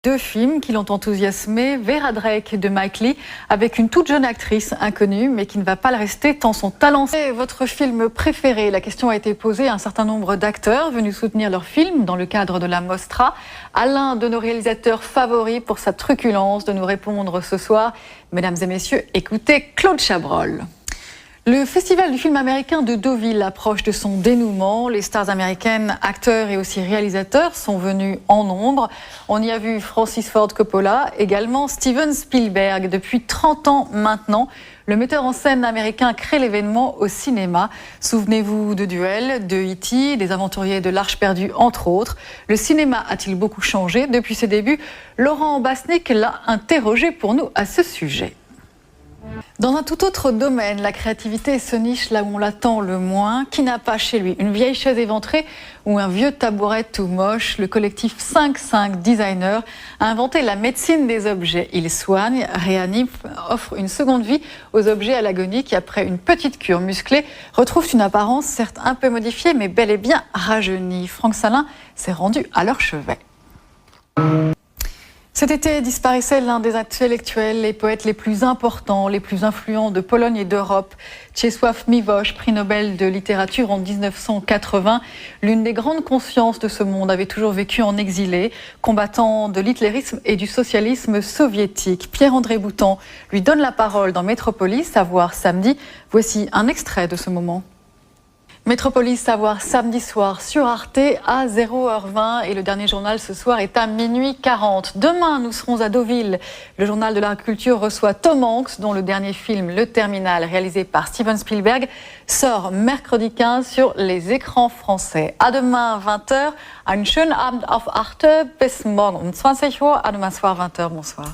Deux films qui l'ont enthousiasmé, Vera Drake de Mike Leigh, avec une toute jeune actrice inconnue, mais qui ne va pas le rester tant son talent. C'est votre film préféré? La question a été posée à un certain nombre d'acteurs venus soutenir leur film dans le cadre de la Mostra. À l'un de nos réalisateurs favoris pour sa truculence de nous répondre ce soir. Mesdames et messieurs, écoutez Claude Chabrol. Le festival du film américain de Deauville approche de son dénouement. Les stars américaines, acteurs et aussi réalisateurs sont venus en nombre. On y a vu Francis Ford Coppola, également Steven Spielberg. Depuis 30 ans maintenant, le metteur en scène américain crée l'événement au cinéma. Souvenez-vous de Duel, de E.T., des Aventuriers de l'Arche perdue, entre autres. Le cinéma a-t-il beaucoup changé depuis ses débuts? Laurent Basnick l'a interrogé pour nous à ce sujet. Dans un tout autre domaine, la créativité se niche là où on l'attend le moins. Qui n'a pas chez lui une vieille chaise éventrée ou un vieux tabouret tout moche? Le collectif 5 Designers a inventé la médecine des objets. Il soigne, réanime, offre une seconde vie aux objets à l'agonie qui, après une petite cure musclée, retrouvent une apparence certes un peu modifiée mais bel et bien rajeunie. Franck Salin s'est rendu à leur chevet. Cet été disparaissait l'un des intellectuels et poètes les plus importants, les plus influents de Pologne et d'Europe, Czesław Miłosz, prix Nobel de littérature en 1980. L'une des grandes consciences de ce monde avait toujours vécu en exilé, combattant de l'hitlérisme et du socialisme soviétique. Pierre-André Boutan lui donne la parole dans Métropolis, à voir samedi. Voici un extrait de ce moment. Métropolis à voir samedi soir sur Arte à 0h20 et le dernier journal ce soir est à minuit 40. Demain, nous serons à Deauville. Le journal de la culture reçoit Tom Hanks, dont le dernier film, Le Terminal, réalisé par Steven Spielberg, sort mercredi 15 sur les écrans français. À demain 20h, einen schönen Abend auf Arte, bis morgen 20 Uhr, à demain soir 20h, bonsoir.